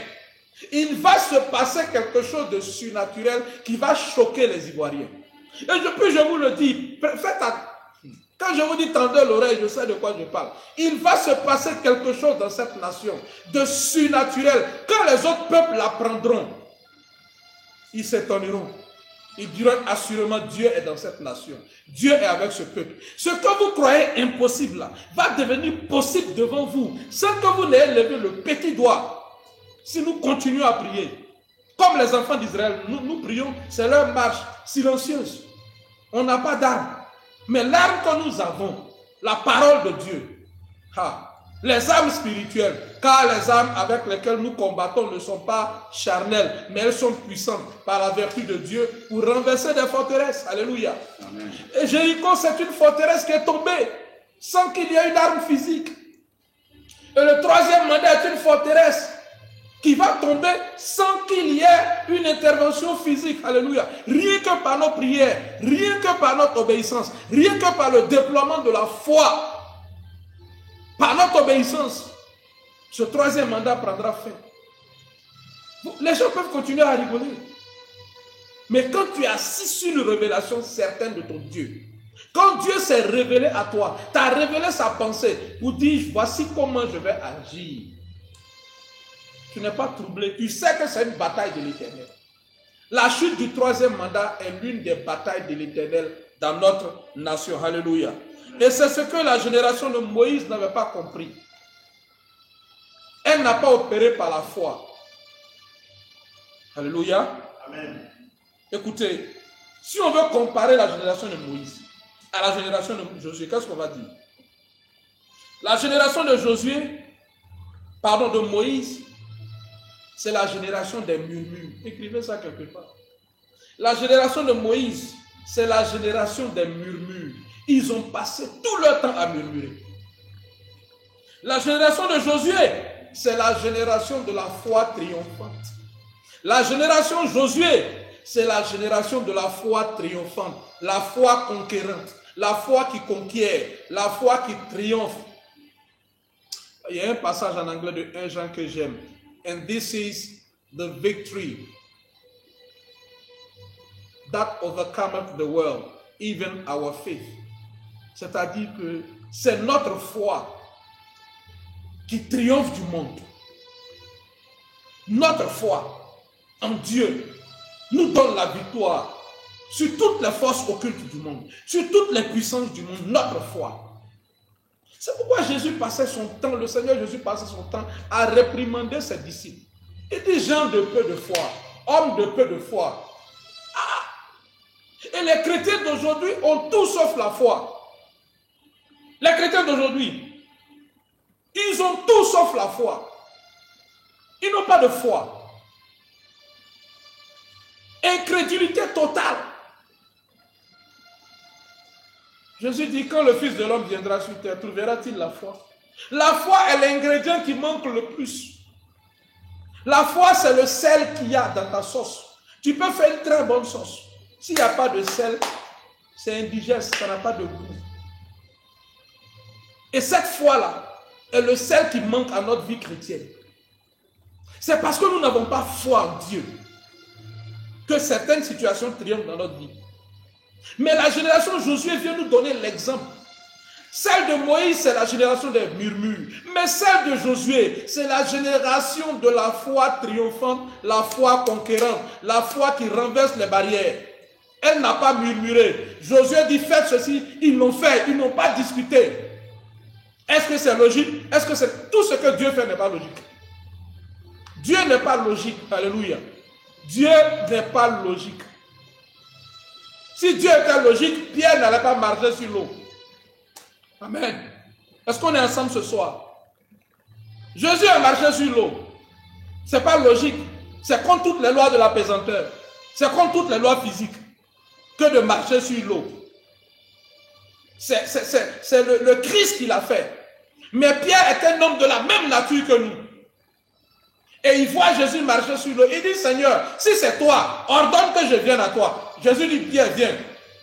Il va se passer quelque chose de surnaturel qui va choquer les Ivoiriens. Et je vous le dis, faites attention. Quand je vous dis tendez l'oreille, je sais de quoi je parle. Il va se passer quelque chose dans cette nation de surnaturel. Quand les autres peuples l'apprendront, ils s'étonneront. Ils diront assurément Dieu est dans cette nation. Dieu est avec ce peuple. Ce que vous croyez impossible là, va devenir possible devant vous sans que vous n'ayez levé le petit doigt. Si nous continuons à prier, comme les enfants d'Israël, nous prions, c'est leur marche silencieuse. On n'a pas d'armes. Mais l'arme que nous avons, la parole de Dieu, les armes spirituelles, car les armes avec lesquelles nous combattons ne sont pas charnelles, mais elles sont puissantes par la vertu de Dieu pour renverser des forteresses. Alléluia. Amen. Et Jéricho, c'est une forteresse qui est tombée sans qu'il y ait une arme physique. Et le 3e mandat est une forteresse qui va tomber sans qu'il y ait une intervention physique. Alléluia. Rien que par nos prières, rien que par notre obéissance, rien que par le déploiement de la foi, par notre obéissance, ce 3e mandat prendra fin. Les gens peuvent continuer à rigoler. Mais quand tu es assis sur une révélation certaine de ton Dieu, quand Dieu s'est révélé à toi, t'as révélé sa pensée pour dire voici comment je vais agir. Tu n'es pas troublé. Tu sais que c'est une bataille de l'Éternel. La chute du 3e mandat est l'une des batailles de l'Éternel dans notre nation. Alléluia. Et c'est ce que la génération de Moïse n'avait pas compris. Elle n'a pas opéré par la foi. Alléluia. Amen. Écoutez, si on veut comparer la génération de Moïse à la génération de Josué, qu'est-ce qu'on va dire? La génération de de Moïse, c'est la génération des murmures. Écrivez ça quelque part. La génération de Moïse, c'est la génération des murmures. Ils ont passé tout leur temps à murmurer. La génération de Josué, c'est la génération de la foi triomphante. La génération Josué, c'est la génération de la foi triomphante, la foi conquérante, la foi qui conquiert, la foi qui triomphe. Il y a un passage en anglais de 1 Jean que j'aime. And this is the victory that overcometh the world, even our faith. C'est-à-dire que c'est notre foi qui triomphe du monde. Notre foi en Dieu nous donne la victoire sur toutes les forces occultes du monde, sur toutes les puissances du monde, notre foi. C'est pourquoi Jésus passait son temps, le Seigneur Jésus passait son temps à réprimander ses disciples. Il dit gens de peu de foi, hommes de peu de foi. Et les chrétiens d'aujourd'hui ont tout sauf la foi. Les chrétiens d'aujourd'hui, ils ont tout sauf la foi. Ils n'ont pas de foi. Incrédulité totale. Jésus dit, quand le Fils de l'homme viendra sur terre, trouvera-t-il la foi? La foi est l'ingrédient qui manque le plus. La foi, c'est le sel qu'il y a dans ta sauce. Tu peux faire une très bonne sauce. S'il n'y a pas de sel, c'est indigeste, ça n'a pas de goût. Et cette foi-là est le sel qui manque à notre vie chrétienne. C'est parce que nous n'avons pas foi en Dieu que certaines situations triomphent dans notre vie. Mais la génération de Josué vient nous donner l'exemple. Celle de Moïse, c'est la génération des murmures. Mais celle de Josué, c'est la génération de la foi triomphante, la foi conquérante, la foi qui renverse les barrières. Elle n'a pas murmuré. Josué dit, faites ceci, ils l'ont fait, ils n'ont pas discuté. Est-ce que c'est logique? Est-ce que c'est tout ce que Dieu fait n'est pas logique? Dieu n'est pas logique. Alléluia. Dieu n'est pas logique. Si Dieu était logique, Pierre n'allait pas marcher sur l'eau. Amen. Est-ce qu'on est ensemble ce soir? Jésus a marché sur l'eau. Ce n'est pas logique. C'est contre toutes les lois de la pesanteur. C'est contre toutes les lois physiques que de marcher sur l'eau. C'est le Christ qui l'a fait. Mais Pierre est un homme de la même nature que nous. Et il voit Jésus marcher sur l'eau. Il dit, Seigneur, si c'est toi, ordonne que je vienne à toi. Jésus dit, Pierre, viens.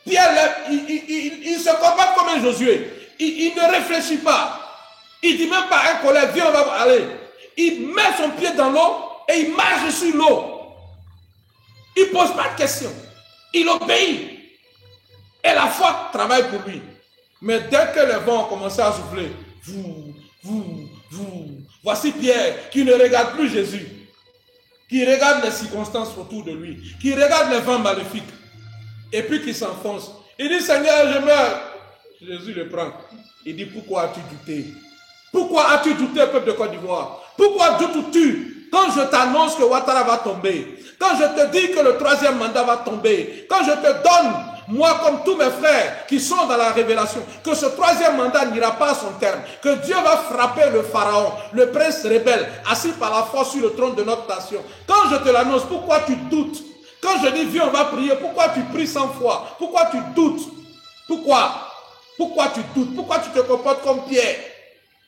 Pierre, il se comporte comme un Josué. Il ne réfléchit pas. Il dit même pas à un collègue, viens, on va aller. Il met son pied dans l'eau et il marche sur l'eau. Il ne pose pas de questions. Il obéit. Et la foi travaille pour lui. Mais dès que les vents ont commencé à souffler, voici Pierre qui ne regarde plus Jésus, qui regarde les circonstances autour de lui, qui regarde les vents maléfiques, et puis qui s'enfonce. Il dit, Seigneur, je meurs. Jésus le prend. Il dit, pourquoi as-tu douté? Pourquoi as-tu douté, peuple de Côte d'Ivoire? Pourquoi doutes-tu quand je t'annonce que Ouattara va tomber? Quand je te dis que le 3e mandat va tomber? Quand je te donne, moi comme tous mes frères qui sont dans la révélation, que ce 3e mandat n'ira pas à son terme, que Dieu va frapper le pharaon, le prince rebelle, assis par la force sur le trône de notre nation. Quand je te l'annonce, pourquoi tu doutes? Quand je dis viens on va prier, pourquoi tu pries 100 fois? Pourquoi tu doutes? Pourquoi tu doutes? Pourquoi tu te comportes comme Pierre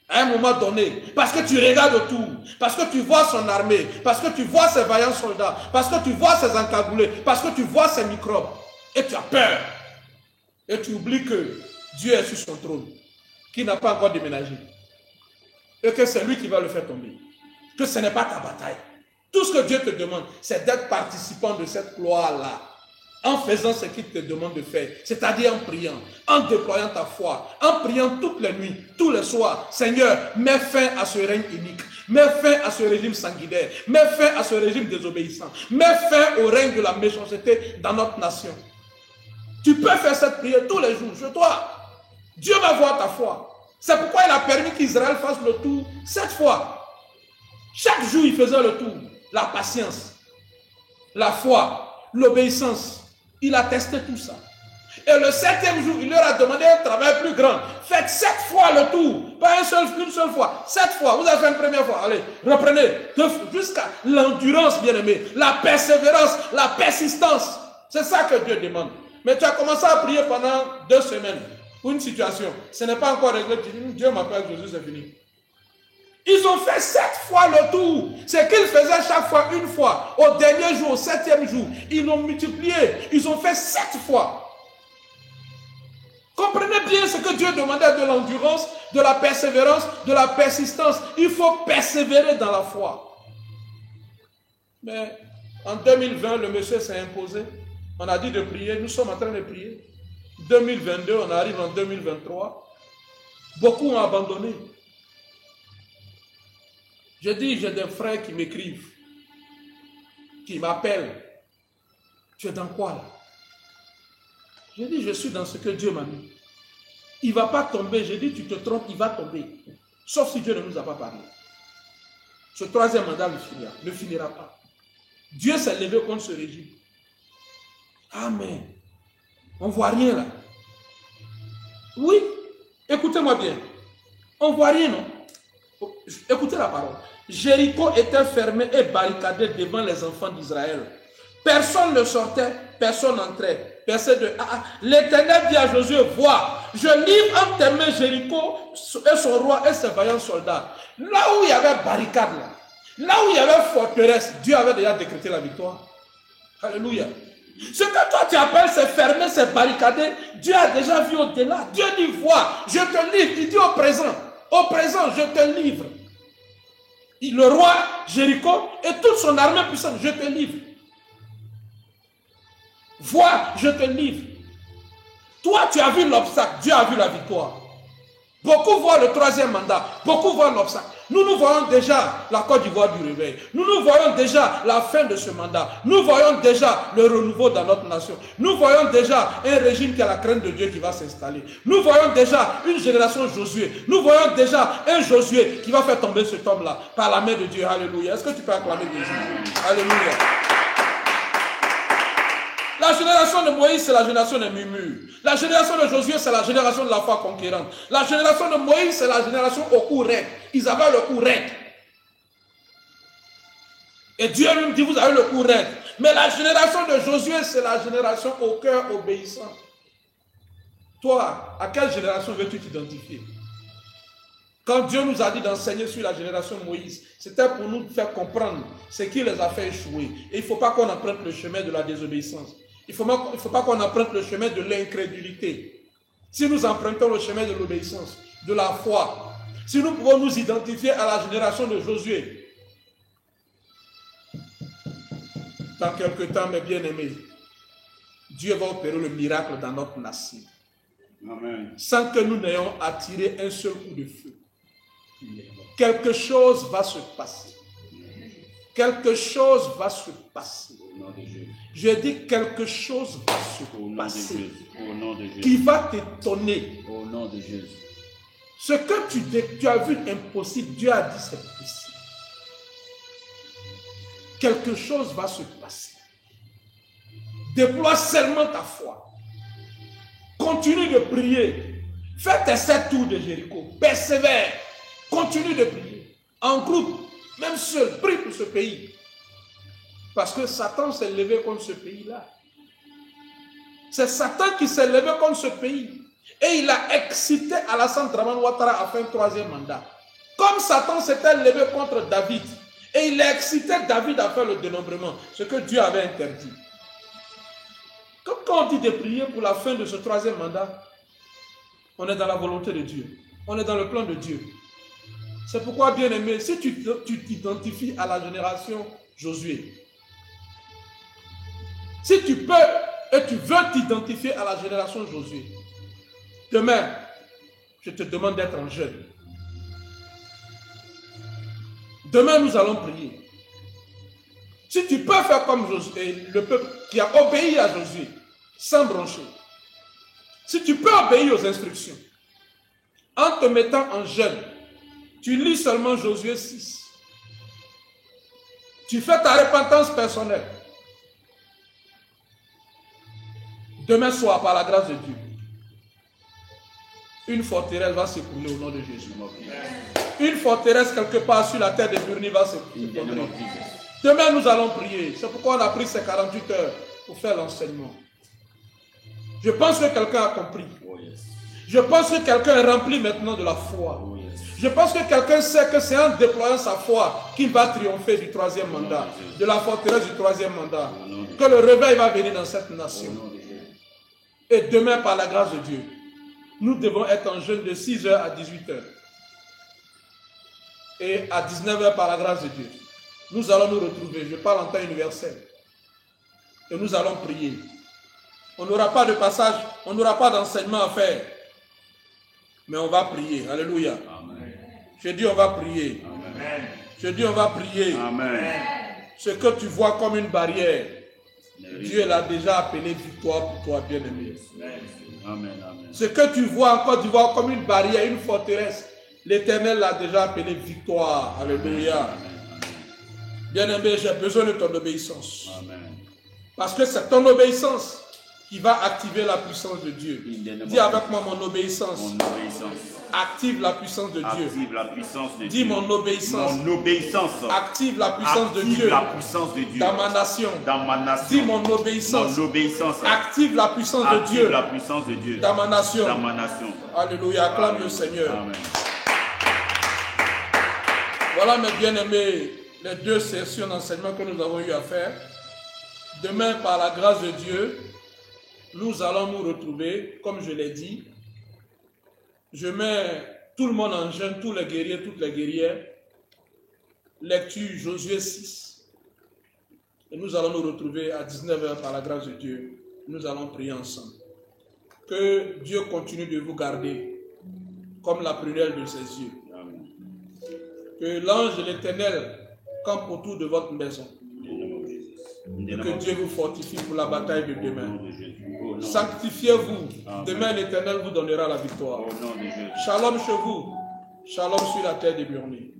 à un moment donné? Parce que tu regardes autour, parce que tu vois son armée, parce que tu vois ses vaillants soldats, parce que tu vois ses encagoulés, parce que tu vois ses microbes. Et tu as peur. Et tu oublies que Dieu est sur son trône, qui n'a pas encore déménagé. Et que c'est lui qui va le faire tomber. Que ce n'est pas ta bataille. Tout ce que Dieu te demande, c'est d'être participant de cette gloire-là. En faisant ce qu'il te demande de faire. C'est-à-dire en priant, en déployant ta foi, en priant toutes les nuits, tous les soirs. Seigneur, mets fin à ce règne unique. Mets fin à ce régime sanguinaire. Mets fin à ce régime désobéissant. Mets fin au règne de la méchanceté dans notre nation. Tu peux faire cette prière tous les jours, chez toi. Dieu va voir ta foi. C'est pourquoi il a permis qu'Israël fasse le tour 7 fois. Chaque jour, il faisait le tour. La patience, la foi, l'obéissance. Il a testé tout ça. Et le 7e jour, il leur a demandé un travail plus grand. Faites 7 fois le tour. Pas une seule fois. 7 fois. Vous avez fait une première fois. Allez, reprenez. Jusqu'à l'endurance, bien-aimé. La persévérance, la persistance. C'est ça que Dieu demande. Mais tu as commencé à prier pendant 2 semaines pour une situation. Ce n'est pas encore réglé. Tu dis, Dieu m'appelle, Jésus, c'est fini. Ils ont fait 7 fois le tour. C'est qu'ils faisaient chaque fois une fois. Au dernier jour, au 7e jour, ils l'ont multiplié. Ils ont fait 7 fois. Comprenez bien ce que Dieu demandait de l'endurance, de la persévérance, de la persistance. Il faut persévérer dans la foi. Mais en 2020, le monsieur s'est imposé. On a dit de prier, nous sommes en train de prier. 2022, on arrive en 2023. Beaucoup ont abandonné. Je dis, j'ai des frères qui m'écrivent, qui m'appellent. Tu es dans quoi là? Je dis, je suis dans ce que Dieu m'a mis. Il ne va pas tomber. Je dis, tu te trompes, il va tomber. Sauf si Dieu ne nous a pas parlé. Ce troisième mandat ne finira pas. Dieu s'est levé contre ce régime. Amen. On ne voit rien là. Oui, écoutez-moi bien. On ne voit rien, non? Écoutez la parole. Jéricho était fermé et barricadé devant les enfants d'Israël. Personne ne sortait, personne n'entrait. Verset 2. L'Éternel dit à Josué, vois, je livre entre tes mains Jéricho et son roi et ses vaillants soldats. Là où il y avait barricade, là où il y avait forteresse, Dieu avait déjà décrété la victoire. Alléluia. Ce que toi tu appelles c'est fermé, c'est barricadé, Dieu a déjà vu au-delà. Dieu dit, vois, je te livre. Il dit au présent, je te livre. Le roi Jéricho et toute son armée puissante, je te livre. Vois, je te livre. Toi, tu as vu l'obstacle, Dieu a vu la victoire. Beaucoup voient le troisième mandat, beaucoup voient l'obstacle. Nous voyons déjà la Côte d'Ivoire du réveil. Nous voyons déjà la fin de ce mandat. Nous voyons déjà le renouveau dans notre nation. Nous voyons déjà un régime qui a la crainte de Dieu qui va s'installer. Nous voyons déjà une génération Josué. Nous voyons déjà un Josué qui va faire tomber cet homme-là par la main de Dieu. Alléluia. Est-ce que tu peux acclamer Jésus? Alléluia. La génération de Moïse, c'est la génération des murmures. La génération de Josué, c'est la génération de la foi conquérante. La génération de Moïse, c'est la génération au cou raide. Ils avaient le cou raide. Et Dieu lui dit, vous avez le cou raide. Mais la génération de Josué, c'est la génération au cœur obéissant. Toi, à quelle génération veux-tu t'identifier? Quand Dieu nous a dit d'enseigner sur la génération de Moïse, c'était pour nous faire comprendre ce qui les a fait échouer. Et il ne faut pas qu'on emprunte le chemin de la désobéissance. Il ne faut pas qu'on emprunte le chemin de l'incrédulité. Si nous empruntons le chemin de l'obéissance, de la foi, si nous pouvons nous identifier à la génération de Josué, dans quelques temps, mes bien-aimés, Dieu va opérer le miracle dans notre nation. Amen. Sans que nous n'ayons à tirer un seul coup de feu. Quelque chose va se passer. Quelque chose va se passer. Je dis quelque chose va se passer. Qui va t'étonner. Au nom de Jésus. Ce que tu as vu impossible, Dieu a dit c'est possible. Quelque chose va se passer. Déploie seulement ta foi. Continue de prier. Fais tes 7 tours de Jéricho. Persévère. Continue de prier. En groupe, même seul, prie pour ce pays. Parce que Satan s'est levé contre ce pays-là. C'est Satan qui s'est levé contre ce pays. Et il a excité Alassane Dramane Ouattara à faire un troisième mandat. Comme Satan s'était levé contre David. Et il a excité David à faire le dénombrement. Ce que Dieu avait interdit. Quand on dit de prier pour la fin de ce troisième mandat, on est dans la volonté de Dieu. On est dans le plan de Dieu. C'est pourquoi, bien aimé, si tu t'identifies à la génération Josué, si tu peux et tu veux t'identifier à la génération Josué, demain, je te demande d'être en jeûne. Demain, nous allons prier. Si tu peux faire comme Josué, le peuple qui a obéi à Josué, sans broncher. Si tu peux obéir aux instructions, en te mettant en jeûne, tu lis seulement Josué 6. Tu fais ta repentance personnelle. Demain soir, par la grâce de Dieu, une forteresse va s'écrouler au nom de Jésus. Une forteresse quelque part sur la terre de Burni va s'écrouler. Demain, nous allons prier. C'est pourquoi on a pris ces 48 heures pour faire l'enseignement. Je pense que quelqu'un a compris. Je pense que quelqu'un est rempli maintenant de la foi. Je pense que quelqu'un sait que c'est en déployant sa foi qu'il va triompher du troisième mandat, de la forteresse du troisième mandat, que le réveil va venir dans cette nation. Et demain, par la grâce de Dieu, nous devons être en jeûne de 6h à 18h. Et à 19h, par la grâce de Dieu, nous allons nous retrouver. Je parle en temps universel. Et nous allons prier. On n'aura pas de passage, on n'aura pas d'enseignement à faire. Mais on va prier. Alléluia. Amen. Je dis on va prier. Amen. Je dis on va prier. Amen. Ce que tu vois comme une barrière, Dieu l'a déjà appelé victoire pour toi, bien-aimé. Amen. Ce que tu vois en Côte d'Ivoire comme une barrière, une forteresse, l'Éternel l'a déjà appelé victoire. Alléluia. Bien-aimé, j'ai besoin de ton obéissance. Amen. Parce que c'est ton obéissance qui va activer la puissance de Dieu. Dis avec moi mon obéissance. Mon obéissance. Active la puissance de Dieu. Active la puissance de Dieu. Dis mon obéissance. Mon obéissance. Active la puissance de Dieu. La puissance de Dieu. Dans ma nation. Dans ma nation. Dis mon obéissance. Mon obéissance. Active la puissance de Dieu. Active la puissance de Dieu. Dans ma nation. Dans ma nation. Alléluia. Acclame le Seigneur. Amen. Voilà mes bien-aimés, les 2 sessions d'enseignement que nous avons eu à faire. Demain, par la grâce de Dieu, nous allons nous retrouver, comme je l'ai dit. Je mets tout le monde en jeûne, tous les guerriers, toutes les guerrières. Lecture Josué 6. Et nous allons nous retrouver à 19h par la grâce de Dieu. Nous allons prier ensemble. Que Dieu continue de vous garder comme la prunelle de ses yeux. Que l'ange de l'Éternel campe autour de votre maison. Et que Dieu vous fortifie pour la bataille de demain. Sanctifiez-vous. Demain, l'Éternel vous donnera la victoire. Shalom chez vous. Shalom sur la terre des Burnies.